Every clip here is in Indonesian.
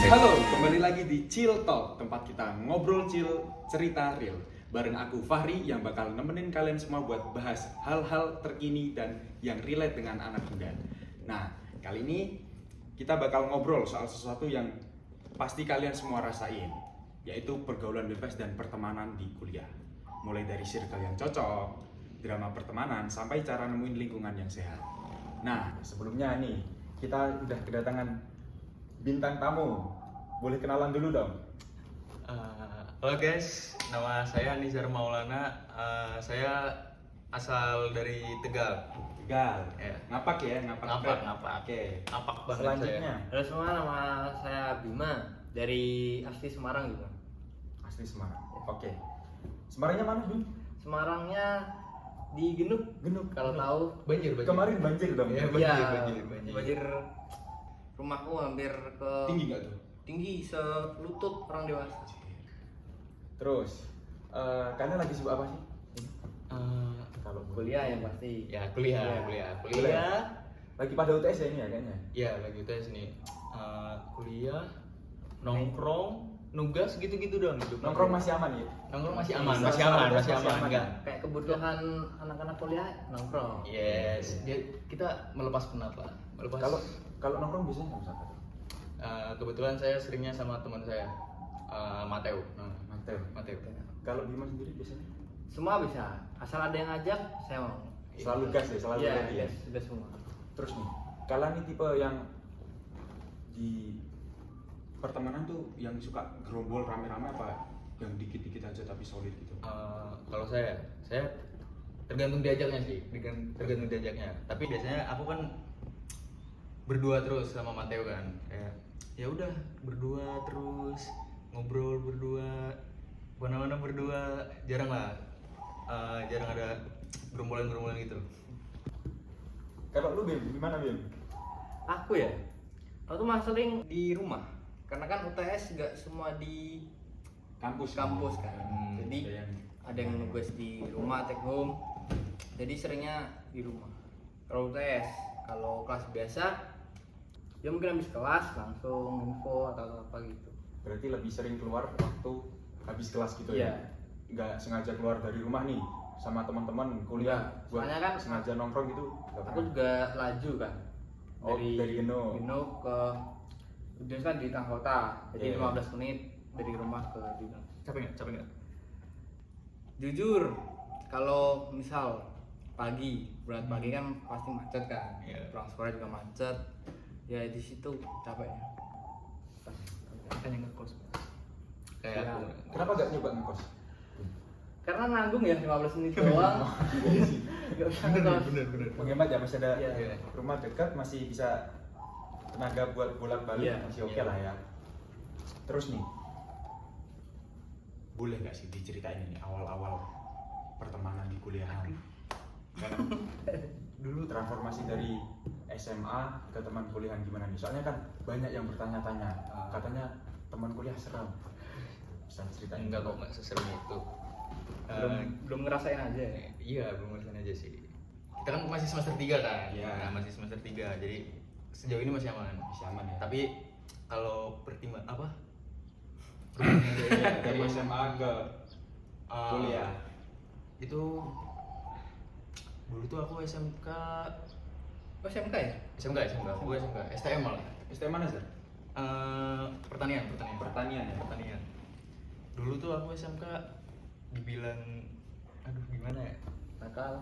Halo, kembali lagi di Chill Talk, tempat kita ngobrol chill, cerita real. Bareng aku Fahri yang bakal nemenin kalian semua buat bahas hal-hal terkini dan yang relate dengan anak muda. Nah, kali ini kita bakal ngobrol soal sesuatu yang pasti kalian semua rasain, yaitu pergaulan bebas dan pertemanan di kuliah. Mulai dari circle yang cocok, drama pertemanan, sampai cara nemuin lingkungan yang sehat. Nah, sebelumnya nih, kita udah kedatangan bintang tamu. Boleh kenalan dulu dong. Halo guys, nama saya Nizar Maulana. Saya asal dari Tegal. Tegal. Ya. Ngapak ya, ngapak. Ngapak. Oke. Ngapak banget Selanjutnya, Halo semua, nama saya Bima dari asli Semarang juga. asli Semarang. Oke. Semarangnya mana, Bim? Semarangnya di Genuk. Genuk. Kalau tahu. Banjir. Kemarin banjir dong. Ya, banjir. Banjir. Rumahku hampir ke Tinggi nggak tuh? tinggi selutut orang dewasa. Terus, kalian lagi sibuk apa sih? Kalau Kuliah yang pasti. Ya kuliah. Lagi pada UTS ya ini ya kayaknya. Ya lagi UTS nih. Kuliah, nongkrong, nugas gitu-gitu dong. Hidup Nongkrong masih aman ya? Nongkrong masih aman, Masih masih aman, aman, masih aman. enggak. Kayak kebutuhan anak-anak kuliah nongkrong. Yes, kita melepas penat lah. Kalau nongkrong biasanya sama siapa tuh? Kebetulan saya seringnya sama teman saya, Mateo. Mateo. Kalau Bima sendiri biasanya? Semua bisa, asal ada yang ngajak, saya mau. Selalu gas ya, selalu Iya, ready ya. gas semua. Terus nih, kalian nih tipe yang di pertemanan tuh yang suka gerombol rame-rame apa yang dikit-dikit aja tapi solid gitu? Kalau saya tergantung diajaknya sih, tergantung diajaknya. Tapi biasanya aku kan berdua terus sama Mateo kan, kayak ya udah berdua terus ngobrol berdua, kemana-mana berdua, jarang ada gerombolan gitu. Kalau lu Bim, gimana Bim? Aku ya, aku tuh masih sering di rumah, karena kan UTS gak semua di Kampus kan. Hmm, Jadi ada yang nugas di rumah, take home. Jadi seringnya di rumah. Kalau UTS, kalau kelas biasa, ya mungkin habis kelas langsung info atau apa gitu. Berarti lebih sering keluar waktu habis kelas gitu ya? Iya. Nggak sengaja keluar dari rumah nih sama teman-teman kuliah Enggak. buat Soalnya kan sengaja nongkrong gitu? Nggak Aku pernah? juga laju kan. Oh, dari Genuk. ke Udin kan di tengah kota, jadi Iya. 15 menit dari rumah ke Udin. Capek nggak? Jujur, kalau misal pagi, berat pagi kan pasti macet kan, Iya. transportnya juga macet, ya di situ capeknya. Hanya ngekos. Kayak Ya. aku. Kenapa nggak nyoba ngekos? Karena nanggung ya 15 menit doang. Gak usah ngekos. Bener. Menghemat ya, masih ada Iya. rumah dekat, masih bisa tenaga buat bolak-balik, Iya. masih oke Iya. lah ya. Terus nih, boleh nggak sih diceritain ini awal-awal pertemanan di kuliahan? Karena dulu transformasi dari SMA ke teman kuliahan gimana nih? Soalnya kan banyak yang bertanya-tanya, katanya teman kuliah seram. Bisa ceritain? Enggak kok, nggak seseru itu. Belum ngerasain aja ya. Iya, belum ngerasain aja sih. Kita kan masih semester 3 kan? Iya. Nah, masih semester 3, jadi sejauh ini masih aman. Masih aman ya. Tapi kalau pertimbangan apa? Dari SMA ke kuliah. Itu dulu tuh aku SMK Oh SMK ya? aku SMK, STM malah. STM mana sih? Pertanian. Pertanian ya. Pertanian. Dulu tuh aku SMK dibilang aduh gimana ya? Nakal.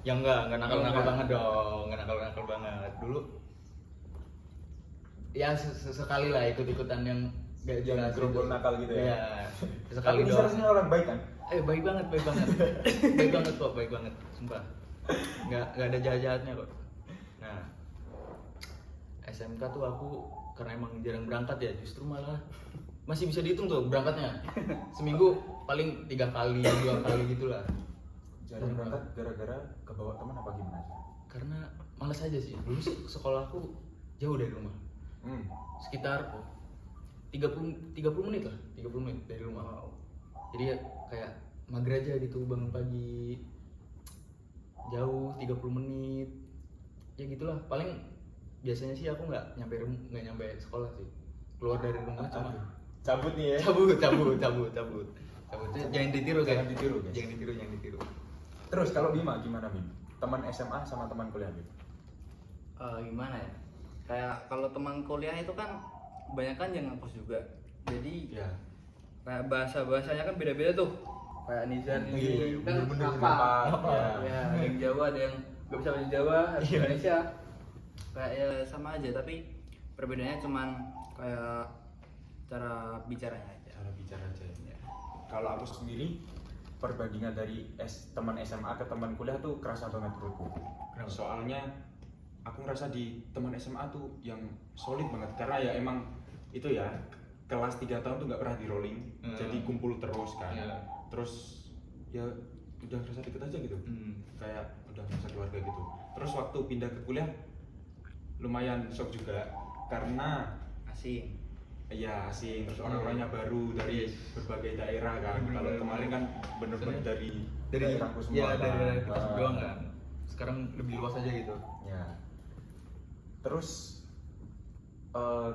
Ya enggak nakal Enggak. banget dong, enggak nakal banget. Dulu ya sesekali lah ikut-ikutan yang gak Yang jelas gerombol gitu. nakal gitu ya? Iya, sesekali Tapi doang. seharusnya orang baik kan? Baik banget. baik banget, sumpah. Nggak ada jahat-jahatnya kok. Nah, SMK tuh aku karena emang jarang berangkat ya, justru malah masih bisa dihitung tuh berangkatnya. Seminggu paling 3 kali, 2 kali gitulah. Jarang berangkat gara-gara kebawa teman apa gimana sih? Karena malas aja sih. Dulu sekolahku jauh dari rumah. Sekitar 30 menit lah, 30 menit dari rumah. Jadi ya kayak mager aja gitu, bangun pagi jauh 30 menit. Ya gitulah, paling biasanya sih aku nggak nyampe sekolah sih. keluar dari rumah cuma Cabut nih ya. cabut. Jangan ditiru Jangan guys. ditiru, guys. Jangan ditiru. Terus kalau Bima gimana Bim? Teman SMA sama teman kuliah Bim? Gimana ya? Kayak kalau teman kuliah itu kan kebanyakan yang ngapus juga. Jadi Iya. kayak bahasanya kan beda-beda tuh. Kayak Nizar Iya, ini kan bener-bener apa? apa, Ya, ada yang Jawa, ada yang nggak bisa bahasa Jawa, harus Iya. Indonesia. Kayak ya sama aja, tapi perbedaannya cuman kayak cara bicaranya aja. Cara bicara aja ya. Kalau aku sendiri perbandingan dari teman SMA ke teman kuliah tuh kerasa banget menurutku. Kenapa? Soalnya aku ngerasa di teman SMA tuh yang solid banget karena ya emang itu ya kelas 3 tahun tuh nggak pernah di rolling, jadi kumpul terus kan. Iya. Terus ya udah ngerasa deket aja gitu. Kayak udah ngerasa keluarga gitu. Terus waktu pindah ke kuliah lumayan shock juga karena Asing. ya asing, terus orang-orangnya baru dari berbagai daerah kan. Bener-bener. Kalau kemarin kan bener-bener dari daerahku semua. ya kan. dari daerah kita Ah. doang kan. Sekarang lebih luas aja gitu. Ya. Terus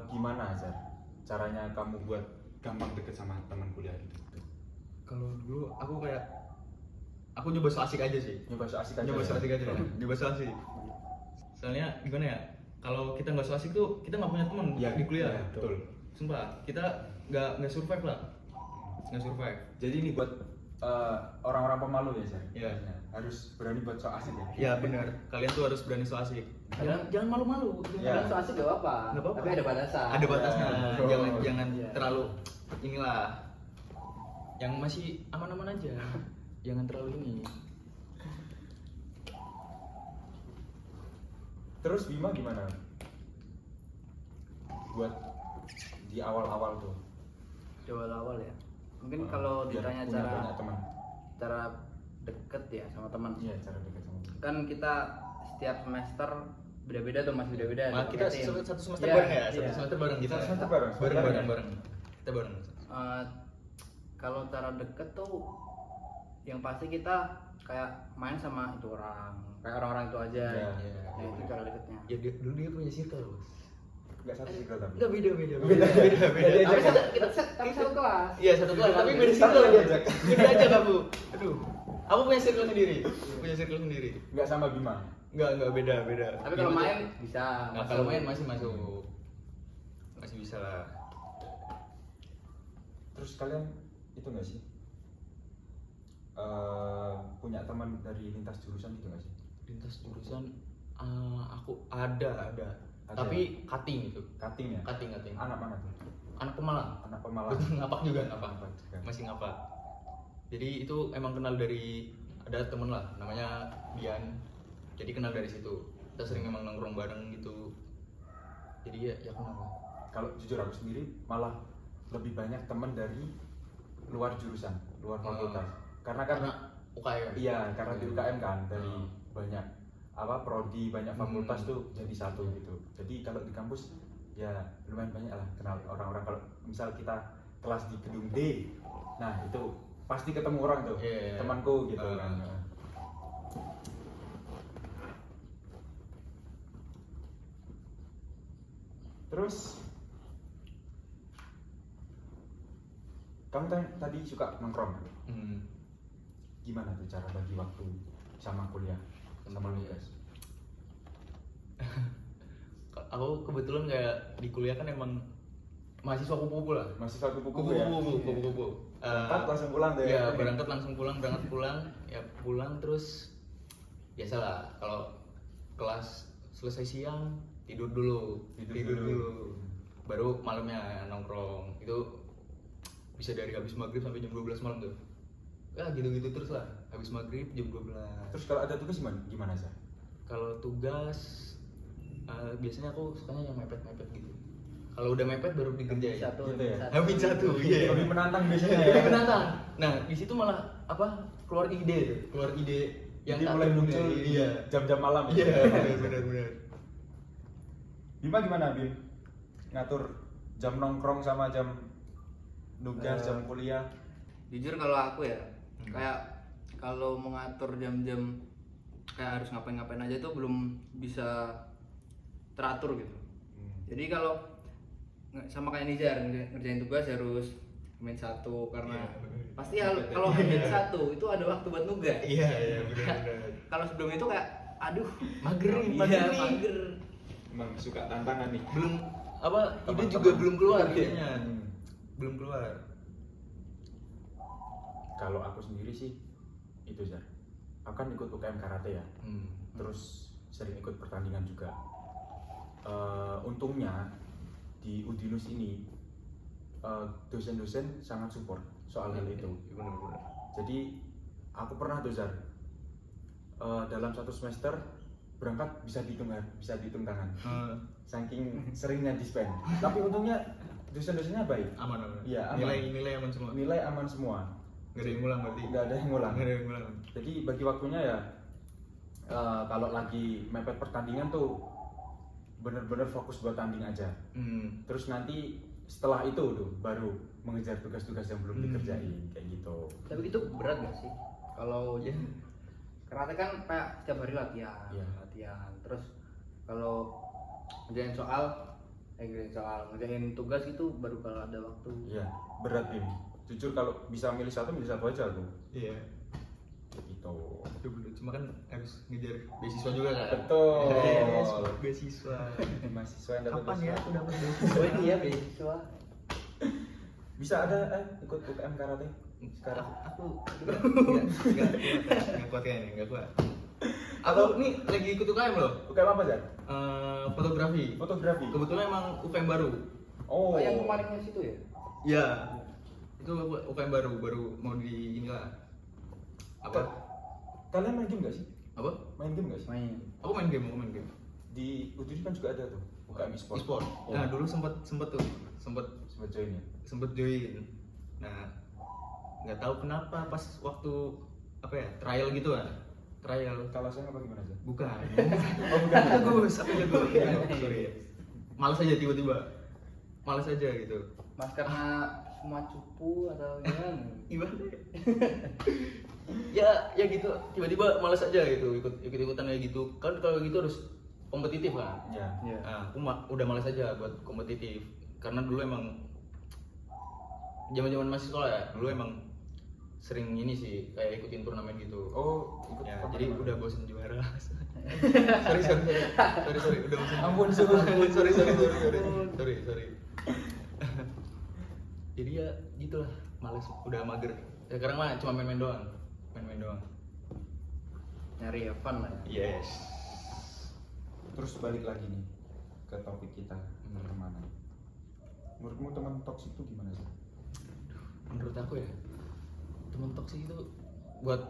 gimana Zar? Caranya kamu buat gampang deket sama teman kuliah gitu? Kalau dulu aku kayak aku nyoba so asik aja sih. Nyoba so asik aja. Nyoba ya? so asik aja. Nyoba so asik. Soalnya gimana ya? Kalau kita nggak so asik tuh kita nggak punya teman Iya, di kuliah. iya, betul. Sumpah, kita nggak survive lah. Nggak survive. Jadi ini buat orang-orang pemalu ya Zar? Iya. Harus berani buat so asik ya? Ya benar. Kalian tuh harus berani so asik. Jangan malu-malu. Ya. Kalau so asik gak apa-apa. Nggak apa-apa. Tapi ada batasan. Ada batasnya. Ya, betul. Jangan Iya. terlalu inilah. Yang masih aman-aman aja. Jangan terlalu ini. Terus Bima gimana? Buat di awal-awal tuh. Di awal-awal ya. Mungkin kalau Biar ditanya punya banyak teman. cara deket ya sama teman. Iya, cara deket sama teman. Kan kita setiap semester beda-beda tuh, masih beda-beda. Nah, kita Dipaketin. satu semester Iya, bareng ya? Satu iya. semester bareng kita. Satu semester bareng? Bareng. Kita bareng. Kalau cara deket tuh yang pasti kita kayak main sama itu orang, kayak orang-orang itu aja. Iya, iya. Nah, itu cara deketnya. Ya dulu dia punya circle, Bos. Enggak satu circle tapi. Enggak beda. Beda. Tapi tapi satu kelas. Iya, satu kelas tapi beda Satu circle. diajak. Beda aja kamu. Aduh. Aku punya circle sendiri. Enggak sama Bima. Enggak beda. Tapi kalau Gitu. main bisa. Nah, kalau main masih masuk. Masih bisa lah. Terus kalian itu nggak sih punya teman dari lintas jurusan gitu nggak sih? Lintas jurusan aku ada. Ada. Tapi cutting itu. Cutting ya? Cutting. Anak mana tuh? Anak Pemalang. Anak Pemalang. Ngapak juga. Ngapak juga. Masih ngapak. Jadi itu emang kenal dari ada temen lah namanya Dian. Jadi kenal dari situ. Kita sering emang nongkrong bareng gitu. Jadi ya kenal lah. Kalau jujur aku sendiri malah lebih banyak teman dari luar jurusan, luar fakultas. Karena UKM. iya, karena di UKM kan dari banyak prodi, banyak fakultas tuh jadi satu gitu. Jadi kalau di kampus ya lumayan banyak lah kenal orang-orang. Kalau misal kita kelas di gedung D, nah itu pasti ketemu orang tuh, Iya. temanku gitu kan. Terus kamu tadi suka nongkrong, gimana tuh cara bagi waktu sama kuliah sama nugas? Aku kebetulan kayak di kuliah kan emang mahasiswa kupu-kupu lah. Masih satu kupu ya? Kupu-kupu. Berangkat langsung pulang deh. Ya berangkat langsung pulang, ya pulang terus biasalah kalau kelas selesai siang tidur dulu. Baru malamnya nongkrong. Itu bisa dari habis maghrib sampai jam 12 malam tuh. Ya gitu-gitu terus lah. Habis maghrib jam 12. Terus kalau ada tugas gimana sih? Kalau tugas biasanya aku sukanya yang mepet-mepet gitu. Kalau udah mepet baru dikerjain. Gitu ya? Habis satu, iya. Lebih menantang biasanya ya. Lebih menantang. Nah, di situ malah keluar ide yang Jadi tak mulai terduga. muncul Iya. jam-jam malam ya? Iya, benar. Bima gimana Bim? Ngatur jam nongkrong sama jam nugas, jam kuliah? Jujur kalau aku ya, kayak kalau mengatur jam-jam kayak harus ngapain-ngapain aja tuh belum bisa teratur gitu. Jadi kalau sama kayak Nizar ngerjain tugas harus main satu karena Iya, bener. pasti kalau main satu itu ada waktu buat nugas. Iya benar. Kalau sebelum itu kayak aduh Mager nih, iya, mager nih. mager. Emang suka tantangan nih. Belum apa ide Teman-teman. juga belum keluar Iya. idenya. Hmm. Belum keluar. Kalau aku sendiri sih itu Zar. Aku kan ikut UKM karate ya. Terus sering ikut pertandingan juga. Untungnya di Udinus ini dosen-dosen sangat support soal hal itu. Benar-benar. Jadi aku pernah tuh Zar, dalam satu semester berangkat bisa dihitung tangan. Saking seringnya dispen. Tapi untungnya dosen-dosennya baik. Aman. Iya, aman. Nilai aman semua. Nilai aman semua. Nggak ada yang ngulang berarti. Nggak ada yang ngulang. Nggak ada yang ngulang. Jadi bagi waktunya ya kalau lagi mepet pertandingan tuh bener-bener fokus buat tanding aja. Terus nanti setelah itu tuh baru mengejar tugas-tugas yang belum dikerjain kayak gitu. Tapi itu berat gak sih? Kalau Ya. karate kan kayak setiap hari latihan, Iya. latihan. Terus kalau ngerjain tugas itu baru kalau ada waktu. Iya, berat Bim. Jujur kalau bisa milih satu aja tuh. Iya. Kayak gitu. Aduh, cuma kan harus ngejar beasiswa juga kan. Betul. Yes, beasiswa. Mahasiswa yang dapat Kapan ya beasiswa. aku dapat beasiswa? Oh ini ya beasiswa. Bisa ada ikut UKM karate sekarang. Aku nggak kuat kayaknya, nggak kuat. Aku nih lagi ikut UKM loh. UKM apa Zar? Fotografi. Fotografi. Kebetulan emang UKM baru. Oh, Oh yang kemarinnya situ ya? Iya. Itu UKM baru mau di inilah. Apa? Kalian main game gak sih? Apa? Main game gak sih? Main. Aku main game. Di Udin kan juga ada tuh UKM e-sport. E-sport. Oh. Nah, dulu sempet Sempat join ya? join. Nah, nggak tahu kenapa pas waktu apa ya trial gitu kan. Trial. Kalau saya apa gimana Zar? Bukan. Oh bukan. Bagus, aku jago. Sorry. Males aja tiba-tiba. Males aja gitu. Mas karena semua cupu atau gimana? Gimana? ya gitu. Tiba-tiba males aja gitu ikut-ikutan kayak gitu. Kan kalau gitu harus kompetitif kan. Ya. Iya. Nah, aku udah males aja buat kompetitif. Karena dulu emang zaman-zaman masih sekolah ya. Dulu emang sering ini sih kayak ikutin turnamen gitu. Oh, ikut Ya, apa jadi kemarin? udah bosen juara. sorry, udah bosen. Ampun, sorry. Jadi ya gitulah, males, udah mager. Ya, sekarang mah cuma main-main doang. Nyari fun lah ya. Yes. Terus balik lagi nih ke topik kita kemana? Menurutmu teman toksik itu gimana sih? Menurut aku ya, teman toksik itu buat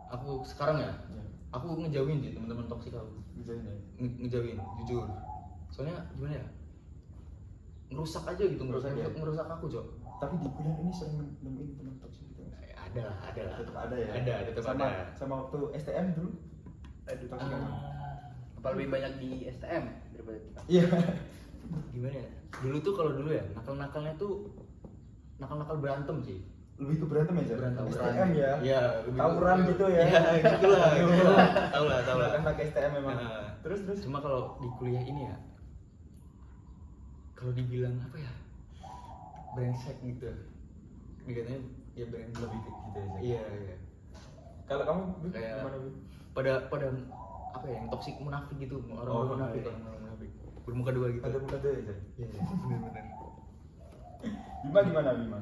aku sekarang ya, Ya. aku ngejauhin sih teman-teman toksik aku. Misalnya ya. Ngejauhin, jujur. Soalnya gimana ya? Ngerusak aja gitu, Ngerusak ya? ngerusak aku, Cok. Tapi di kuliah ini sering nemuin teman toksik gitu. Ada lah. Tetap ada ya. Tetap sama, ada. Sama waktu STM dulu. Toksik emang. Apa lebih banyak di STM daripada kita? Iya. Gimana ya? Dulu tuh kalau dulu ya, nakal-nakalnya tuh nakal-nakal berantem sih. Lebih ke berantem ya, Jar? Berantem. STM ya. Iya, lebih Tawuran gitu ya. Iya, gitulah. Tahu lah. Kan pakai STM memang. Nah, Terus. Cuma kalau di kuliah ini ya, kalau dibilang apa ya, brengsek gitu. Dikatanya ya brengsek. Lebih ke gitu ya, Jar? Iya. Kalau kamu Kayak gimana, Bim? pada apa ya, yang toksik munafik gitu, orang munafik, iya. orang munafik. Bermuka dua gitu. Ada muka dua ya, Jar? Iya, benar-benar. Bima gimana, Bima?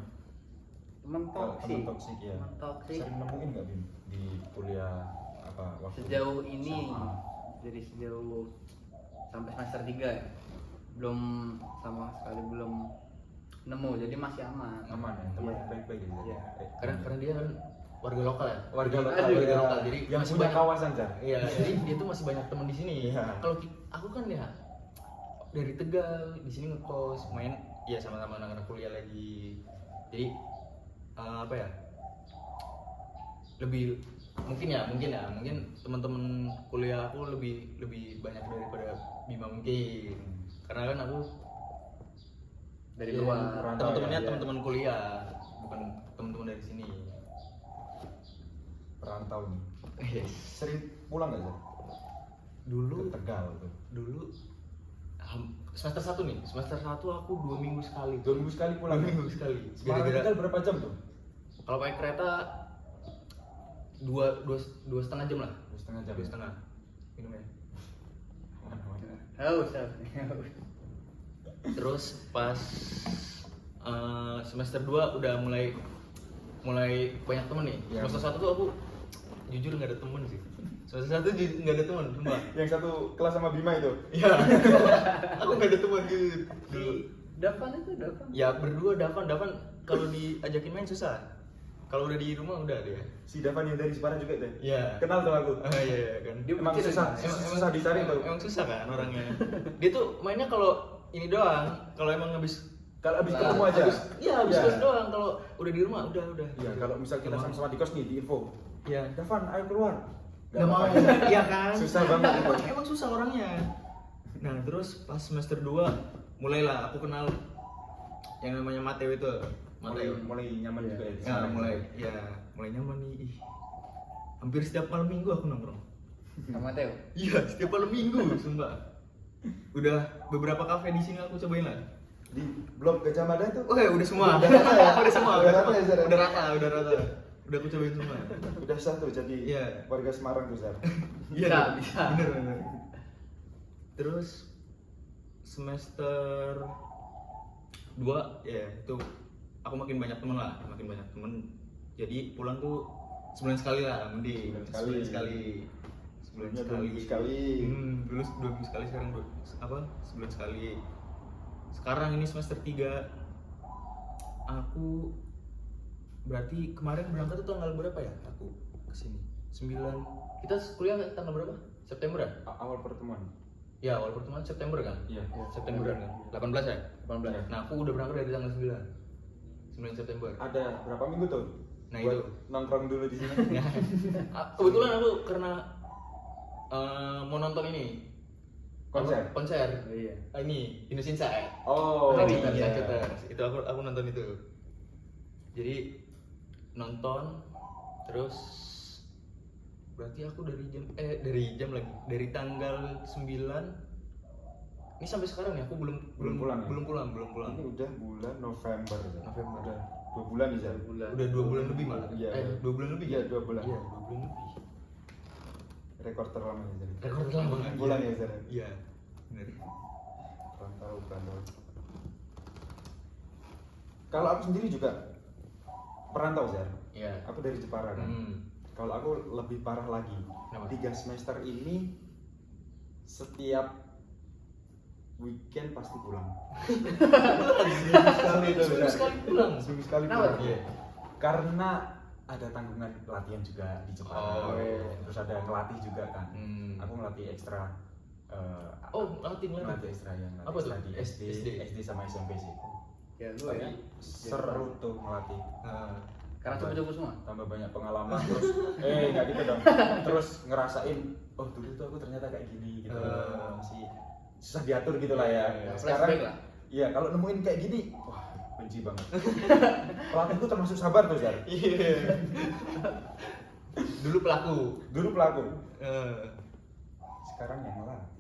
Teman Kalau toksik. teman toksik ya. Teman toksik. Sering nemuin nggak, Bim? Di kuliah apa waktu Sejauh ini SMA? dari sejauh sampai semester 3 ya. Belum sama sekali belum nemu, jadi masih aman. Aman ya, teman Iya. baik-baik ya. Jar? Iya. Karena dia kan warga lokal ya. warga lokal, Aduh, warga ya. lokal, jadi yang masih punya banyak- kawasan, Jar. Iya, jadi dia tuh masih banyak teman di sini. Iya. Kalau aku kan ya dari Tegal, di sini ngekos, main ya sama-sama anak-anak kuliah lagi. Jadi apa ya? Lebih mungkin teman-teman kuliah aku lebih banyak daripada Bima mungkin. Karena kan aku Dari ya, luar. Rantau teman-temannya ya, iya. teman-teman kuliah, bukan teman-teman dari sini. Perantau nih. Yes. Sering pulang nggak, Jar? Dulu Ke Tegal tuh. dulu semester 1 nih, semester 1 aku 2 minggu sekali. 2 minggu sekali 2 pulang. minggu sekali. Semarang Tegal berapa jam tuh? Kalau pakai kereta dua setengah jam lah. 2,5 jam. 2,5 minumnya. Haus. Terus pas semester 2 udah mulai banyak temen nih. Ya. Semester 1 tuh aku jujur nggak ada temen sih. Semester 1 nggak ada temen, sumpah. Yang satu kelas sama Bima itu. Iya. Aku nggak ada temen gitu dulu. Dapan itu Dapan. Ya berdua Davan kalau diajakin main susah. Kalau udah di rumah udah dia. Si Davan yang dari Semarang juga itu. Iya. Kenal tuh aku. Iya kan. Dia Emang bucin susah, aja. susah dicari tuh. Emang susah kan orangnya. Dia tuh mainnya kalau ini doang, kalau emang habis Kalau abis Nah, ketemu aja. Iya, habis Iya. kelas doang. Kalau udah di rumah udah. Iya, kalau misal kita Emang. sama-sama di kos nih di info. Iya. Davan, ayo keluar. Nggak mau. Iya kan? Susah banget itu. Emang susah orangnya. Nah, terus pas semester 2 mulailah aku kenal yang namanya Mateo itu. Mulai nyaman juga ya. di Ya, sana. mulai nyaman nih. Ih. Hampir setiap malam minggu aku nongkrong. Sama Teo. Iya, setiap malam minggu, sumpah. Udah beberapa kafe di sini aku cobain lah. Di blok Gajah Mada tuh. Oh ya, udah semua. Udah rata ya? Udah semua. Udah rata ya, Zara? Udah rata. Udah aku cobain semua. Udah sah tuh jadi Iya. warga Semarang tuh, Zar. Bisa. Bener. Terus semester 2 ya itu aku makin banyak temen. Jadi pulang tuh sebulan sekali lah, mending Sebulan sekali. sebulan Sebelumnya sekali. 2 minggu sekali. Dulu 2 minggu sekali, sekarang sebulan sekali. Sekarang ini semester 3 aku berarti kemarin berangkat tuh tanggal berapa ya? Aku kesini 9. Kita kuliah tanggal berapa? September ya? Awal pertemuan. Ya awal pertemuan September kan? Iya. September kan? 18 ya? 18. Nah aku udah berangkat dari tanggal 9 September. Ada berapa minggu tuh? Nah, Buat itu. nongkrong dulu di sini. Kebetulan aku karena mau nonton ini Konser? konser Oh, iya. ini Indonesia ya. Oh, Iya. Itu aku nonton itu. Jadi nonton terus berarti aku dari tanggal 9 ini sampai sekarang ya aku belum pulang ya? belum pulang. Ini udah bulan November. Zar. November. Udah 2 bulan nih, Zar. Udah 2 bulan lebih malah. Iya. 2 bulan lebih. Iya, 2 bulan. Iya, 2 bulan lebih. Rekor terlama ya, Zar. Rekor terlama. Bulan ya, Zar. Iya. Benar. Perantau. Kalau aku sendiri juga perantau, Zar. Iya. Aku dari Jepara kan. Kalau aku lebih parah lagi. Kenapa? 3 semester ini setiap weekend pasti pulang. Seminggu sekali pulang. Seminggu sekali Kenapa? pulang. Iya. Karena ada tanggungan latihan juga di Jepara. Oh, iya. Terus ada ngelatih juga kan. Hmm. Aku ngelatih ekstra. Ngelatih. Ngelatih ekstra yang ngelatih Apa tuh? ekstra di SD sama SMP sih. Ya lu Tapi ya. seru tuh ngelatih. Karena coba-coba semua. Tambah banyak pengalaman terus nggak gitu dong. Terus ngerasain oh dulu tuh aku ternyata kayak gini gitu. Masih susah diatur gitu lah ya. Iya. Sekarang Flashback lah. iya kalau nemuin kayak gini wah benci banget. Pelatihku termasuk sabar tuh, Zar. Iya. Dulu pelaku. Dulu pelaku. Sekarang yang ngelatih.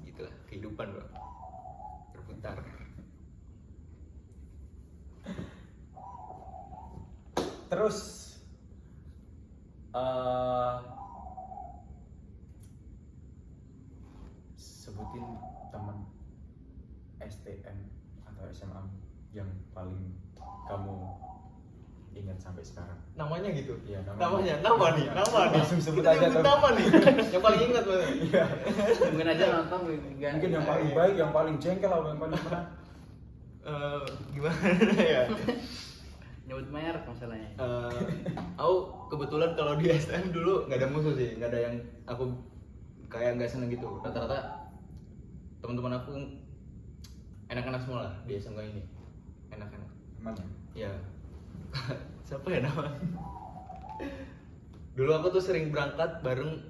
Gitulah kehidupan, Bro. Berputar. Terus sebutin teman STM atau SMA yang paling kamu ingat sampai sekarang. Namanya gitu. Iya, Nama nih. Langsung sebut Kita aja nyebut tuh. nama nih. Yang paling ingat banget. Iya. Mungkin aja nonton Mungkin yang paling baik, yang paling jengkel atau yang paling mana? Gimana ya? nyebut merek masalahnya. Aku kebetulan kalau di STM dulu nggak ada musuh sih, nggak ada yang aku kayak nggak seneng gitu. Rata-rata teman-teman aku enak-enak semua lah di SMK ini, enak-enak. Mana? Ya. Siapa ya nama? Dulu aku tuh sering berangkat bareng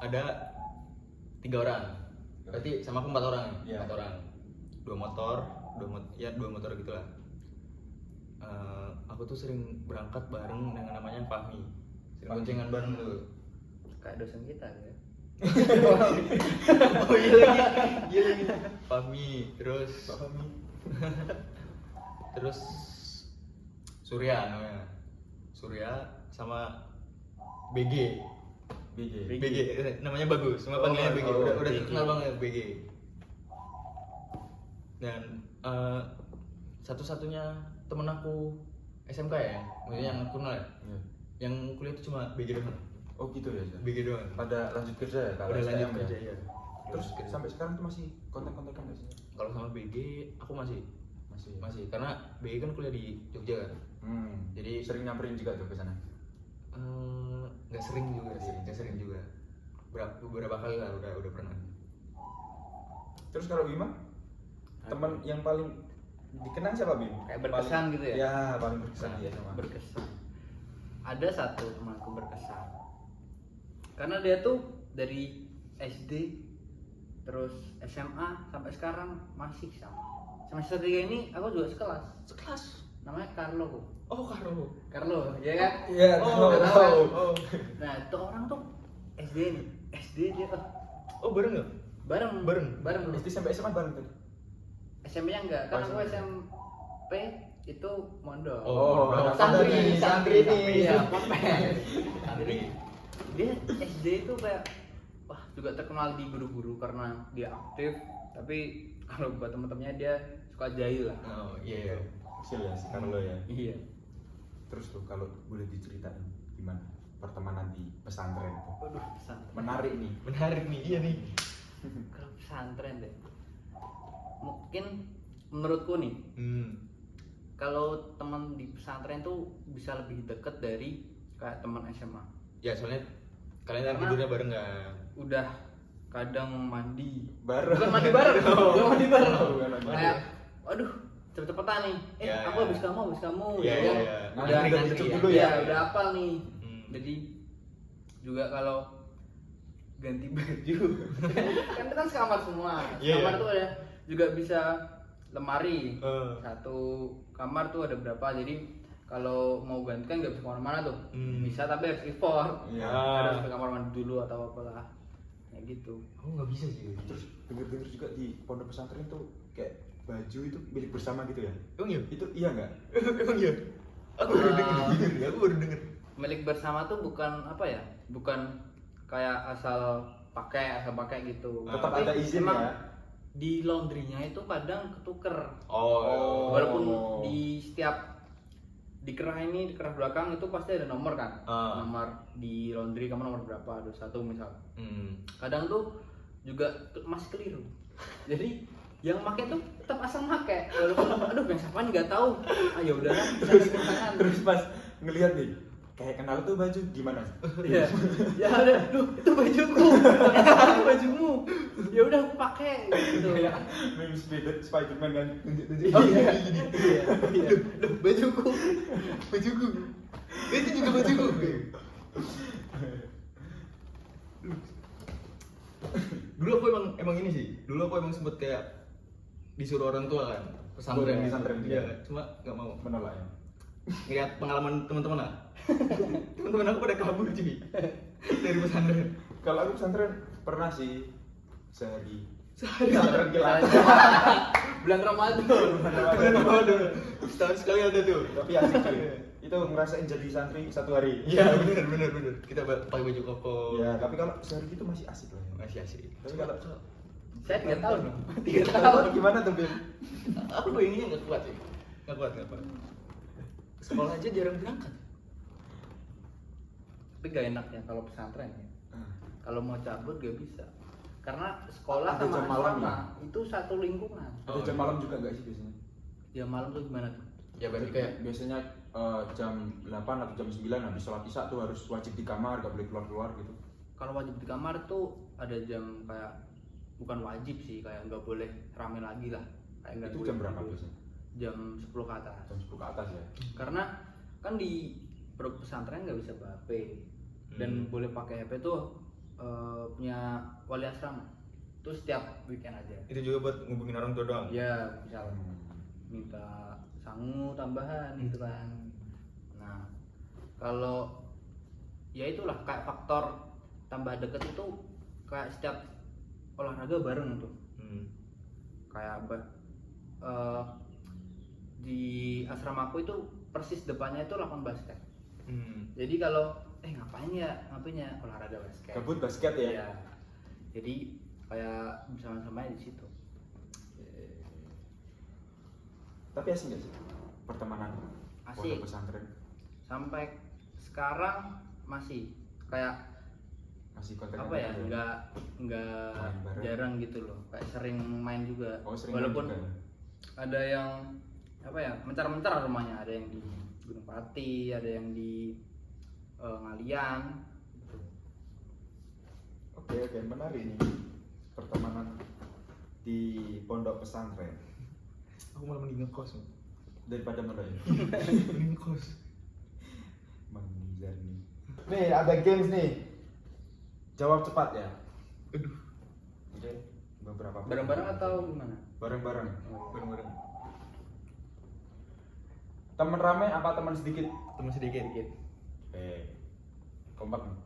ada 3 orang. Berarti sama aku 4 orang. Iya. 4 orang. 2 motor gitulah. Aku tuh sering berangkat bareng dengan namanya Fahmi. Sering boncengan bareng tuh. Kayak dosen kita ya. Oh iya lagi Fahmi, terus terus Surya namanya, Surya sama BG. BG namanya bagus, semua panggilannya BG. Udah BG. terkenal banget BG. Dan satu-satunya temen aku SMK ya, maksudnya yang aku kenal ya, Iya. yang kuliah itu cuma BG doang. Oh gitu ya. Zah? BG doang. Pada lanjut kerja ya kalau Udah lanjut STM kerja ya. ya. Terus Kerja. sampai sekarang tuh masih kontak-kontakan nggak sih? Kalau sama BG aku masih Masih. Ya? masih karena BG kan kuliah di Jogja kan. Jadi Jadi sering nyamperin juga tuh ke sana. nggak sering juga sih, nggak sering juga. Beberapa kali lah udah pernah. Terus kalau Bima, teman yang paling dikenang siapa Bim? Kayak berkesan gitu ya? Ya paling berkesan Nah, dia sama. Berkesan. Ada satu temanku berkesan. Karena dia tuh dari SD terus SMA sampai sekarang masih sama. Semester 3 ini aku juga sekelas. Namanya Carlo kok. Oh Carlo, ya kan? Iya, Oh, tahu. tahu. Oh. Nah, itu orang tuh SD nih. SD dia Oh bareng nggak? bareng. SD sampai SMA bareng tuh. SMP-nya enggak, karena aku SMP. SMP itu mondok. Oh, santri nih. Iya, ponpes. Jadi dia SD itu kayak wah juga terkenal di guru-guru karena dia aktif, tapi kalau buat teman-temannya dia suka jahil lah. Oh iya. Kecil ya si Carlo ya. Iya. Terus tuh kalau boleh diceritain gimana pertemanan di pesantren itu? Waduh, pesantren. Menarik nih. Menarik nih, iya nih. Kalau pesantren deh. Mungkin menurutku nih, kalau teman di pesantren tuh bisa lebih deket dari kayak teman SMA. Ya soalnya kalian kan Karena- tidurnya bareng kan. Udah kadang mandi Bareng. bukan mandi bareng bukan mandi bareng Oh, bukan mandi kayak waduh cepet-cepetan nih Ya, aku habis kamu Iya, ya iya, kan? iya. udah Ngantri dulu ya, ya. udah apal nih Hmm. jadi juga kalau ganti baju kan itu kan sekamar semua Iya, kamar iya. tuh ada juga bisa lemari Eh. satu kamar tuh ada berapa jadi kalau mau ganti kan nggak bisa kemana-mana tuh bisa tapi harus effort Iya. harus ke kamar mandi dulu atau apalah kayak gitu. Aku nggak bisa sih. Terus denger-denger juga di pondok pesantren tuh kayak baju itu milik bersama gitu ya? Emang iya? Itu iya nggak? Emang iya? Aku baru Ah. denger, jujur ya, aku baru denger. Milik bersama tuh bukan apa ya, bukan kayak asal pakai gitu. Tetap Tapi ada izin emang ya? di laundrynya itu kadang ketuker. Oh. Walaupun di setiap di kerah belakang itu pasti ada nomor kan. Ah. Nomor di laundry kamu nomor berapa? 21 misal. Hmm. Kadang tuh juga masih keliru. Jadi yang pakai tuh tetap asal pakai walaupun aduh yang siapa nggak tahu. Ah ya udahlah, Terus pas ngelihat nih, kayak kenal tuh baju gimana? Iya. Ya udah, duh itu bajuku. Bajumu. Ya udah aku pakai gitu. Kayak meme Spiderman kan tunjuk-tunjuk. Oh iya. Iya. Duh bajuku. Itu juga bajuku. Dulu aku emang ini sih. Dulu aku emang sempet kayak disuruh orang tua kan Boleh di pesantren juga. Iya, cuma nggak mau. Menolak ya. Ngeliat pengalaman teman-teman lah. Teman-teman aku pada kabur cuy dari pesantren. Kalau aku pesantren pernah sih sehari. Sehari. Pesantren kilat. Bulan Ramadan. Setahun sekali ada tuh. Tapi asik cuy. Itu ngerasain jadi santri satu hari. Iya benar. Kita pakai baju koko. Ya, tapi kalau sehari itu masih asik lah. Masih asik. Tapi kalau Saya 3 tahun dong. 3 tahun gimana tuh, Bim? Aku bayanginnya nggak kuat sih. Nggak kuat. Sekolah aja jarang berangkat. Tapi gak enak ya kalau pesantren ya. Ah. Kalau mau cabut gak bisa. Karena sekolah Ada sama jam malam asrama ya? itu satu lingkungan. Ada jam malam juga nggak sih biasanya? Ya malam tuh gimana tuh? Ya Berarti kayak biasanya jam 8 atau jam 9 habis sholat isya tuh harus wajib di kamar, gak boleh keluar-keluar gitu. Kalau wajib di kamar tuh ada jam kayak bukan wajib sih kayak nggak boleh rame lagi lah. Kayak nggak Itu boleh jam berapa tidur. biasanya? Jam 10 ke atas. Jam 10 ke atas ya. Karena kan di pesantren nggak bisa bawa HP dan boleh pakai HP tuh punya wali asrama. Itu setiap weekend aja. itu juga buat ngubungin orang tua doang. Ya misal minta sangu tambahan gitu kan. Nah kalau ya itulah kayak faktor tambah deket itu kayak setiap olahraga bareng tuh. Kayak di asramaku itu persis depannya itu lapangan basket. Jadi kalau ngapain ya olahraga basket. Gabut basket ya. Iya. Jadi kayak bersama-sama di situ. Tapi asik nggak sih pertemanan Asik. pondok pesantren? Sampai sekarang masih kayak Masih kontak apa ya, nggak Main bareng. jarang gitu loh, kayak sering main juga. Oh, sering Walaupun main juga. ada yang apa ya, mencar-mencar rumahnya, ada yang di Gunung Pati, ada yang di Ngalian gitu. Oke, menarik ini pertemanan di pondok pesantren Aku malah mending ngekos. daripada ya? Mending ngekos. Mang Nizar nih. Nih ada games nih. Jawab cepat ya. Aduh, Oke, beberapa. Bareng-bareng atau gimana? Bareng-bareng. bareng-bareng. Temen rame apa teman sedikit? Temen sedikit. Oke. Kompak nih.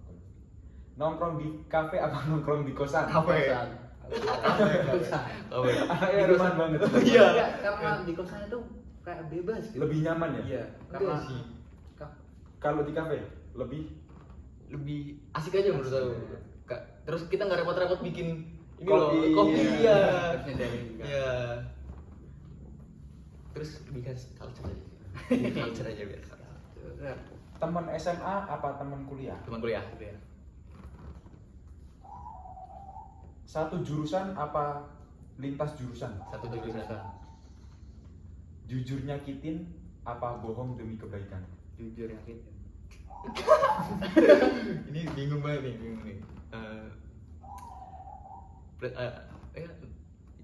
Nongkrong di kafe apa nongkrong di kosan? Kosan. Apa ya? Anaknya rumahan banget. Iya. Enggak, karena di kosan itu kayak bebas gitu. Lebih nyaman ya? Iya, karena Enggak sih. Kalau di kafe lebih Lebih asik aja menurut aku. Terus kita nggak repot-repot bikin ini Kopi. loh, kopi Iya. ya. Harusnya dari juga. Iya. Terus lebih ke culture aja. Culture aja biasa. teman SMA apa teman kuliah? Teman kuliah. Satu jurusan apa lintas jurusan? Satu jurusan. Jujur nyakitin apa bohong demi kebaikan? Jujur yang gitu. Ini bingung banget nih.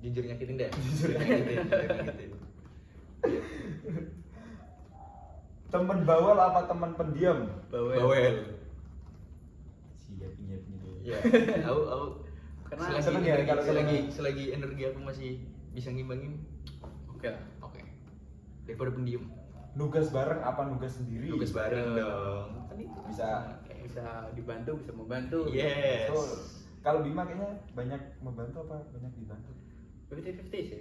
Jujur nyakitin deh. Jujur nyakitin. Temen bawel apa temen pendiam? Bawel. Siap deh. Iya. Aku Karena seneng ya kalau selagi energi aku masih bisa ngimbangin. oke lah. Oke. Daripada pendiam. Nugas bareng apa nugas sendiri? Tugas bareng dong. Kan itu Bisa. Bisa dibantu, bisa membantu. Yes. So, kalau Bima kayaknya banyak membantu apa banyak dibantu? 50-50 sih.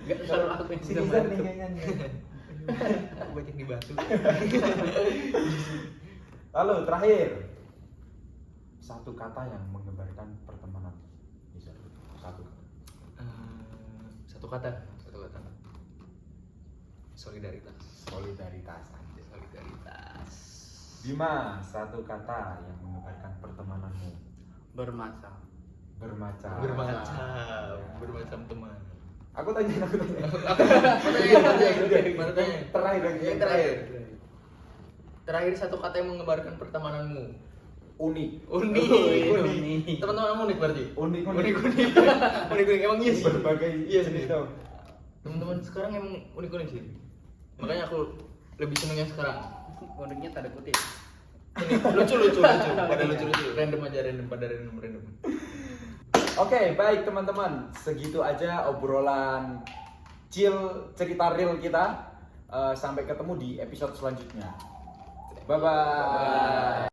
Enggak selalu aku yang Si bisa Nizar nih bantu. kayaknya nih. Aku banyak dibantu. Lalu terakhir satu kata yang menggambarkan pertemanan. Bisa satu kata. Satu kata. Solidaritas. Solidaritas. anjir. Solidaritas. Bima, satu kata yang menggambarkan pertemananmu. Bermacam. Bermacam. Bermacam teman. Aku tanya. Mana tanya? Terakhir lagi. Yang terakhir. Terakhir satu kata yang menggambarkan pertemananmu. Unik. Unik. Teman-teman unik berarti. Unik. Unik. Emang iya sih. Berbagai Iya jenis sih. tau. Teman-teman sekarang emang unik sih. Makanya aku lebih seneng yang sekarang. Uniknya tanda kutip. Lucu. Pada lucu. Random. Oke, baik teman-teman. Segitu aja obrolan chill cerita real kita. Sampai ketemu di episode selanjutnya. Bye-bye.